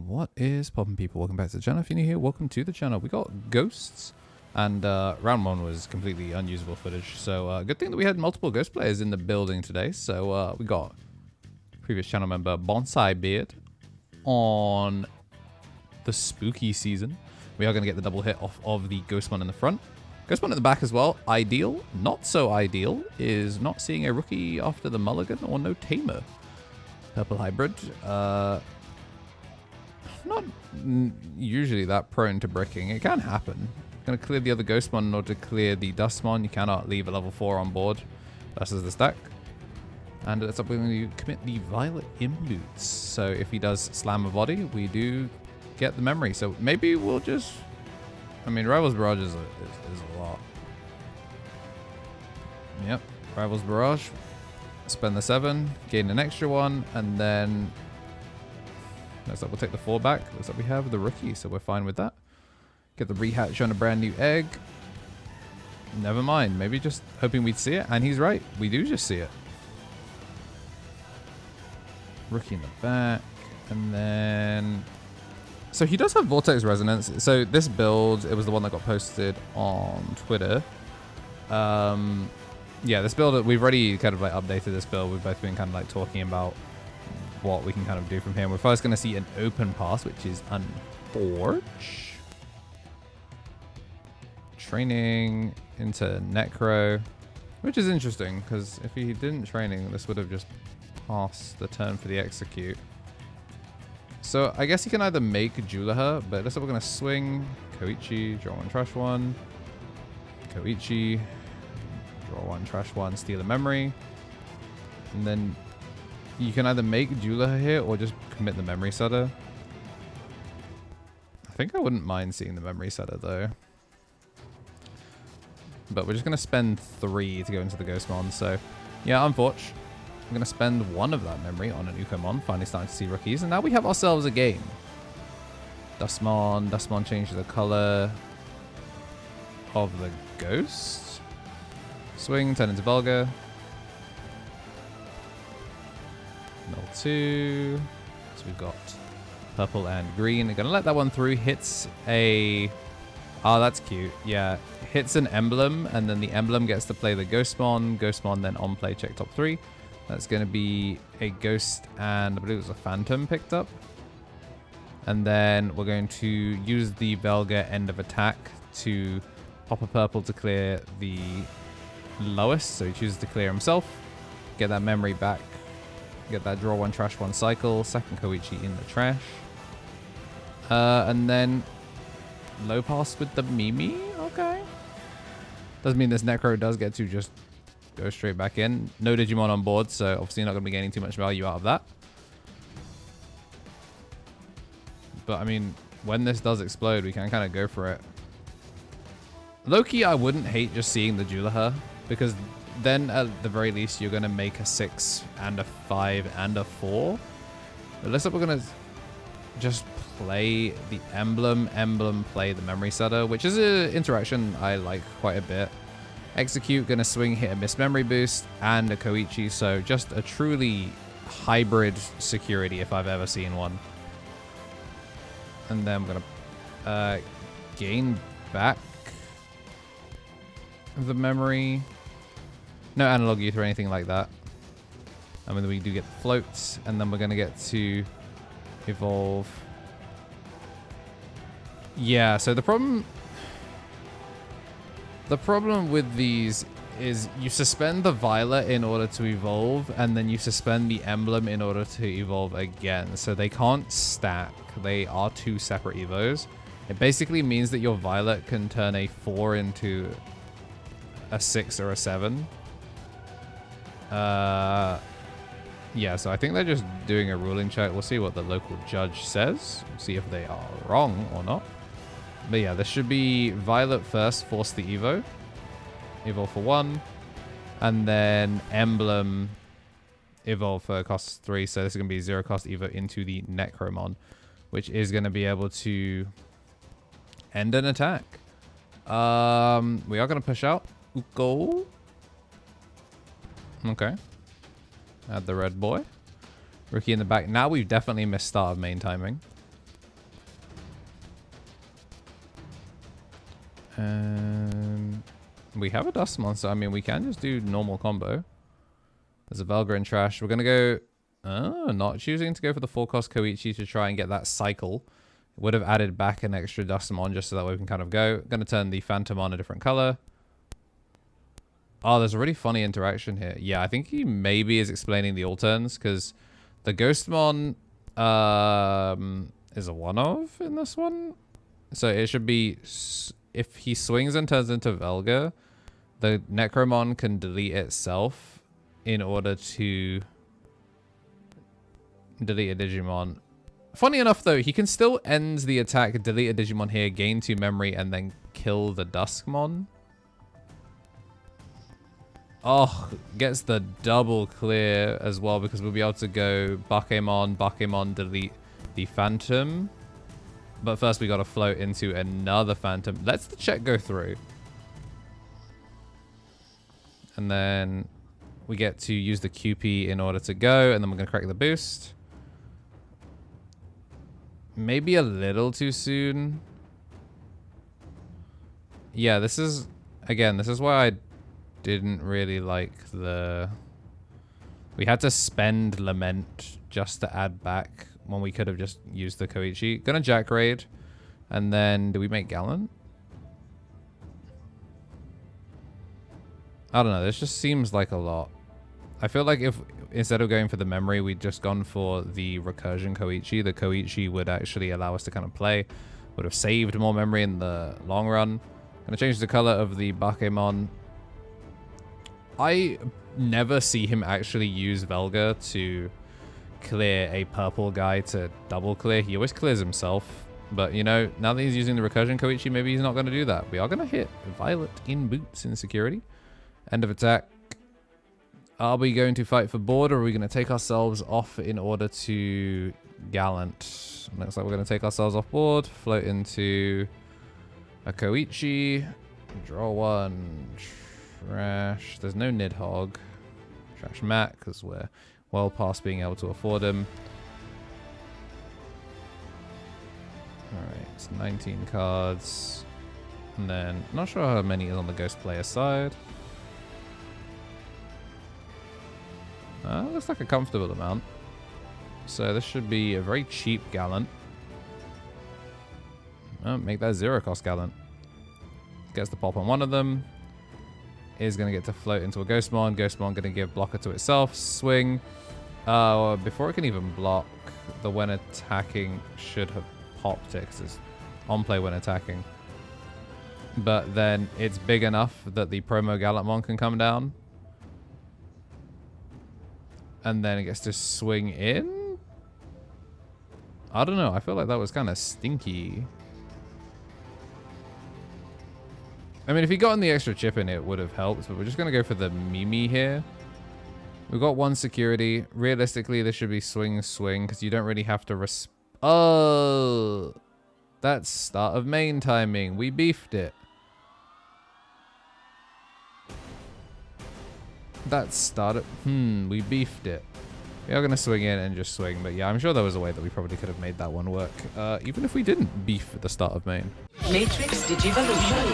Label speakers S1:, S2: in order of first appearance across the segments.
S1: What is poppin', people? Welcome back to the channel. If you're new here, welcome to the channel. We got ghosts, and round one was completely unusable footage. So good thing that we had multiple ghost players in the building today. So we got previous channel member Bonsai Beard on the spooky season. We are going to get the double hit off of the Ghostmon in the front. Ghostmon in the back as well. Ideal, not so ideal, is not seeing a rookie after the mulligan or no tamer. Purple hybrid. Not usually that prone to bricking. It can happen. Going to clear the other Ghostmon in order to clear the Dustmon. You cannot leave a level 4 on board. This is the stack. And it's up when you commit the Violet Imboots. So if he does slam a body, we do get the memory. So maybe we'll just... I mean, Rival's Barrage is a lot. Yep, Rival's Barrage. Spend the 7, gain an extra 1, and then... Looks like we'll take the 4 back. Looks like we have the rookie, so we're fine with that. Get the rehatch on a brand new egg. Never mind. Maybe just hoping we'd see it. And he's right. We do just see it. Rookie in the back. And then... So he does have Vortex Resonance. So this build, it was the one that got posted on Twitter. Yeah, this build, we've already kind of like updated this build. We've both been kind of like talking about what we can kind of do from here. We're first going to see an open pass, which is unfortunate. Training into Necro, which is interesting because if he didn't training, this would have just passed the turn for the execute. So I guess he can either make Julaher, but looks like we're going to swing Koichi, draw 1, trash 1. Koichi, draw 1, trash 1, steal a memory. And then you can either make Julaher here or just commit the memory setter. I think I wouldn't mind seeing the memory setter though. But we're just going to spend 3 to go into the Ghostmon. So yeah, unfortunately. I'm going to spend 1 of that memory on an Ukomon. Finally starting to see rookies. And now we have ourselves a game. Dustmon. Dustmon changes the color of the ghost. Swing, turn into Vulgar. Mill 2. So we've got purple and green. I'm going to let that one through. Hits a... Oh, that's cute. Yeah. Hits an emblem. And then the emblem gets to play the Ghostmon. Ghostmon then on play check top 3. That's going to be a ghost and I believe it was a phantom picked up. And then we're going to use the Velga end of attack to pop a purple to clear the lowest. So he chooses to clear himself. Get that memory back. Get that draw 1, trash 1 cycle. Second Koichi in the trash. And then low pass with the Mimi. Okay. Doesn't mean this Necro does get to just go straight back in. No Digimon on board, so obviously not going to be gaining too much value out of that. But I mean, when this does explode, we can kind of go for it. Low-key, I wouldn't hate just seeing the Julaher, because then at the very least, you're going to make a 6 and a 5 and a 4. It looks like we're going to just play the emblem, play the memory setter, which is an interaction I like quite a bit. Execute, gonna swing, hit a miss memory boost, and a Koichi, so just a truly hybrid security if I've ever seen one. And then I'm gonna gain back the memory. No analog youth or anything like that. I mean, we do get the floats, and then we're gonna get to evolve. Yeah, so the problem with these is you suspend the Violet in order to evolve, and then you suspend the emblem in order to evolve again. So they can't stack. They are 2 separate evos. It basically means that your Violet can turn a 4 into a 6 or a 7. Yeah, so I think they're just doing a ruling check. We'll see what the local judge says. We'll see if they are wrong or not. But yeah, this should be Violet first, force the Evo. Evolve for 1. And then Emblem evolve for cost 3. So this is going to be 0 cost Evo into the Necromon, which is going to be able to end an attack. We are going to push out Uko. Okay. Add the red boy. Rookie in the back. Now we've definitely missed start of main timing. And we have a Dust Monster. I mean, we can just do normal combo. There's a Velga in trash. We're going to go... not choosing to go for the 4-cost Koichi to try and get that cycle. Would have added back an extra Dustamon just so that way we can kind of go. Going to turn the Phantom on a different color. Oh, there's a really funny interaction here. Yeah, I think he maybe is explaining the alterns because the Ghostmon is a one-of in this one. So it should be... If he swings and turns into Velga, the Necromon can delete itself in order to delete a Digimon. Funny enough, though, he can still end the attack, delete a Digimon here, gain 2 memory, and then kill the Duskmon. Oh, gets the double clear as well because we'll be able to go Bakemon, delete the Phantom. But first we got to float into another Phantom. Let's the check go through. And then we get to use the QP in order to go, and then we're going to crack the boost. Maybe a little too soon. Yeah, this is... Again, this is why I didn't really like the... We had to spend Lament just to add back when we could have just used the Koichi. Gonna Jack Raid. And then, do we make Gallant? I don't know. This just seems like a lot. I feel like if instead of going for the memory, we'd just gone for the recursion Koichi. The Koichi would actually allow us to kind of play. Would have saved more memory in the long run. Gonna change the color of the Bakemon. I never see him actually use Velga to clear a purple guy to double clear. He always clears himself. But, you know, now that he's using the recursion Koichi, maybe he's not going to do that. We are going to hit Violet in boots in security. End of attack. Are we going to fight for board, or are we going to take ourselves off in order to Gallant? Looks like we're going to take ourselves off board. Float into a Koichi. Draw 1. Trash. There's no Nidhogg. Trash Matt, because we're well past being able to afford him. Alright, it's 19 cards. And then, not sure how many is on the Ghost player side. Looks like a comfortable amount. So this should be a very cheap Gallant. Oh, make that 0-cost Gallant. Gets the pop on one of them. Is going to get to float into a Ghostmon. Ghostmon going to give blocker to itself. Swing. Before it can even block, the when attacking should have popped it because it's on play when attacking. But then it's big enough that the promo Gallantmon can come down. And then it gets to swing in? I don't know. I feel like that was kind of stinky. I mean, if he gotten the extra chip in, it would have helped. But we're just going to go for the Mimi here. We've got 1 security. Realistically, this should be swing, because you don't really have to... Oh! That's start of main timing. We beefed it. That's start of... we beefed it. We are going to swing in and just swing. But yeah, I'm sure there was a way that we probably could have made that one work. Even if we didn't beef at the start of main.
S2: Matrix Digivolution.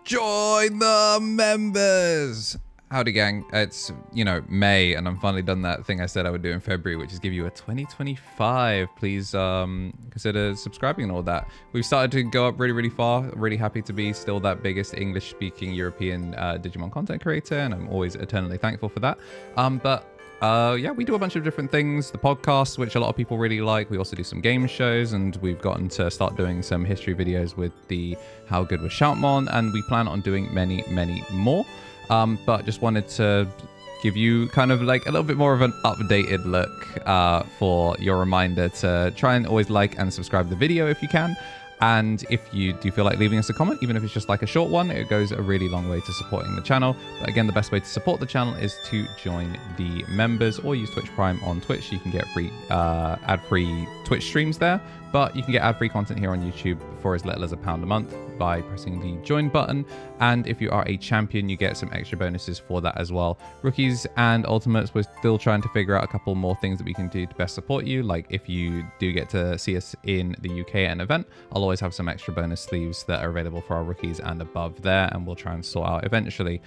S1: Join the members! Howdy gang, it's, you know, May, and I'm finally done that thing I said I would do in February, which is give you a 2025. Please consider subscribing and all that. We've started to go up really, really far. Really happy to be still that biggest English-speaking European Digimon content creator, and I'm always eternally thankful for that. Yeah, we do a bunch of different things. The podcast, which a lot of people really like. We also do some game shows, and we've gotten to start doing some history videos with the How Good Was Shoutmon, and we plan on doing many, many more. But just wanted to give you kind of like a little bit more of an updated look for your reminder to try and always like and subscribe to the video if you can. And if you do feel like leaving us a comment, even if it's just like a short one, it goes a really long way to supporting the channel. But again, the best way to support the channel is to join the members or use Twitch Prime on Twitch. You can get free ad-free Twitch streams there, but you can get ad-free content here on YouTube for as little as £1 a month by pressing the join button. And if you are a champion, you get some extra bonuses for that as well. Rookies and ultimates, we're still trying to figure out a couple more things that we can do to best support you. Like if you do get to see us in the UK at an event, I'll always always have some extra bonus sleeves that are available for our rookies and above there, and we'll try and sort out eventually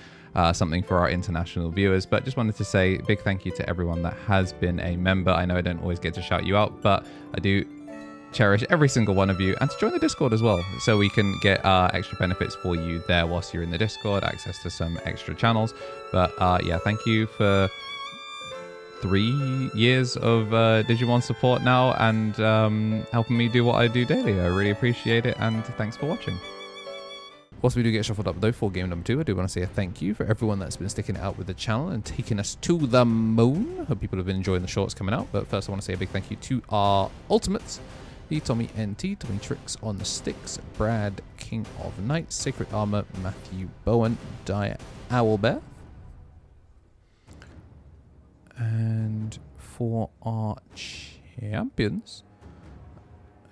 S1: something for our international viewers. But just wanted to say a big thank you to everyone that has been a member. I know I don't always get to shout you out, but I do cherish every single one of you, and to join the Discord as well, so we can get extra benefits for you there whilst you're in the Discord, access to some extra channels. But yeah, thank you for 3 years of Digimon support now, and helping me do what I do daily. I really appreciate it, and thanks for watching. Whilst we do get shuffled up though for game number 2, I do want to say a thank you for everyone that's been sticking it out with the channel and taking us to the moon. Hope people have been enjoying the shorts coming out, but first I want to say a big thank you to our ultimates: the Tommy NT, Tommy Tricks on the Sticks, Brad King of Knights, Sacred Armour, Matthew Bowen, Dire Owlbear. And for our champions,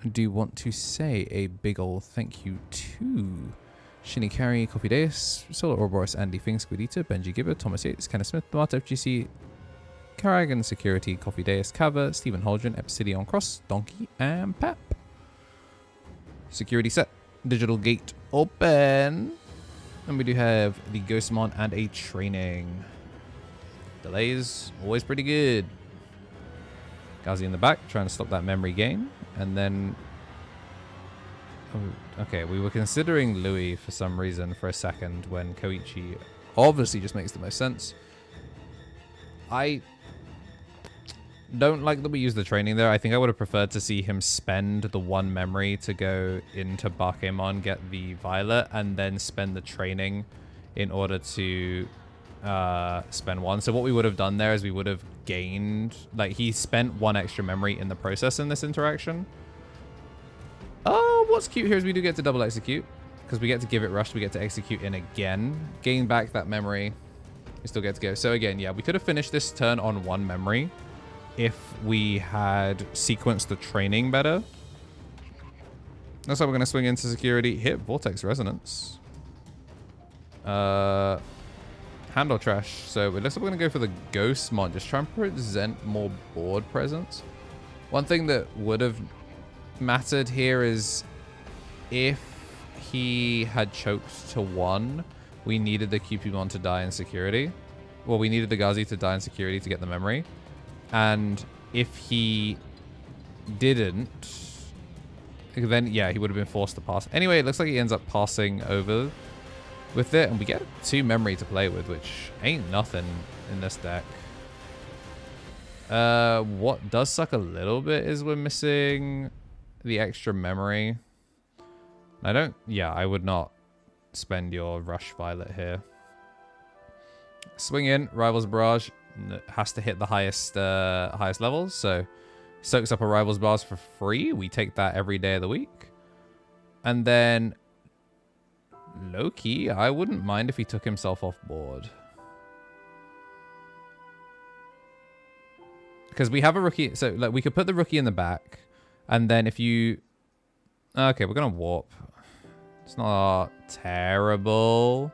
S1: I do want to say a big old thank you to Shinikari, Coffee Deus, Solar Ouroboros, Andy Fing, Squidita, Benji Gibber, Thomas Yates, Kenneth Smith, Marta FGC, Karagan Security, Coffee Deus, Kava, Stephen Holdren, Epsidion Cross, Donkey, and Pap. Security set, digital gate open, and we do have the Ghostmon and a training. Delays, always pretty good. Gazi in the back, trying to stop that memory gain. And then... oh, okay, we were considering Louis for some reason for a second when Koichi obviously just makes the most sense. I don't like that we use the training there. I think I would have preferred to see him spend the 1 memory to go into Bakemon, get the Violet, and then spend the training in order to... spend 1. So what we would have done there is we would have gained, like, he spent 1 extra memory in the process in this interaction. Oh, what's cute here is we do get to double execute, because we get to give it rushed, we get to execute in again, gain back that memory, we still get to go. So again, yeah, we could have finished this turn on 1 memory if we had sequenced the training better. That's how we're going to swing into security, hit Vortex Resonance. Handle trash. So it looks like we're going to go for the Ghostmon. Just try and present more board presence. One thing that would have mattered here is if he had choked to 1, we needed the Cupidon to die in security. Well, we needed the Gazi to die in security to get the memory. And if he didn't, then yeah, he would have been forced to pass. Anyway, it looks like he ends up passing over with it, and we get 2 memory to play with, which ain't nothing in this deck. What does suck a little bit is we're missing the extra memory. I would not spend your Rush Violet here. Swing in, Rivals Barrage has to hit the highest levels, so soaks up a Rivals Barrage for free. We take that every day of the week. And then low-key, I wouldn't mind if he took himself off board. Because we have a rookie, so like we could put the rookie in the back, and then if you... okay, we're going to warp. It's not terrible,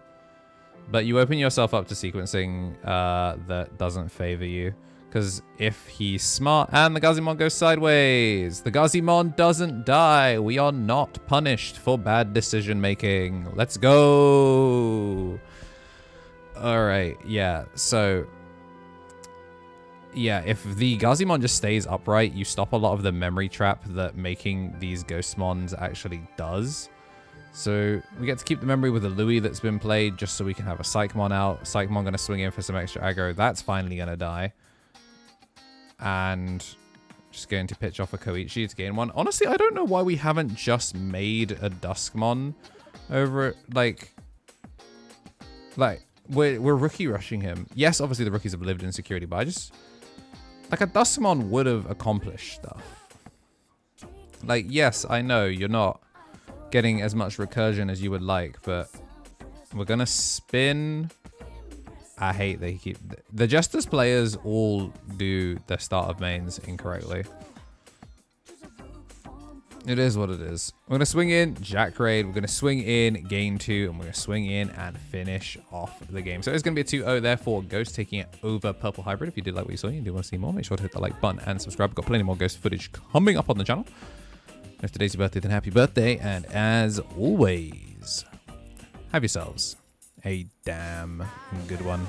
S1: but you open yourself up to sequencing that doesn't favor you. Because if he's smart and the Gazimon goes sideways, the Gazimon doesn't die. We are not punished for bad decision making. Let's go. All right. Yeah. So, yeah, if the Gazimon just stays upright, you stop a lot of the memory trap that making these Ghostmons actually does. So we get to keep the memory with the Louis that's been played just so we can have a Psychmon out. Psychmon going to swing in for some extra aggro. That's finally going to die. And just going to pitch off a Koichi to gain 1. Honestly, I don't know why we haven't just made a Duskmon over it. Like we're rookie rushing him. Yes, obviously the rookies have lived in security, but I just... like, a Duskmon would have accomplished stuff. Like, yes, I know you're not getting as much recursion as you would like, but we're going to spin... I hate that he keep... the Justice players all do their start of mains incorrectly. It is what it is. We're going to swing in, Jack Raid. We're going to swing in, gain 2, and we're going to swing in and finish off the game. So it's going to be a 2-0 there for Ghost taking it over Purple Hybrid. If you did like what you saw and you do want to see more, make sure to hit the like button and subscribe. We've got plenty more Ghost footage coming up on the channel. If today's your birthday, then happy birthday. And as always, have yourselves a damn good one.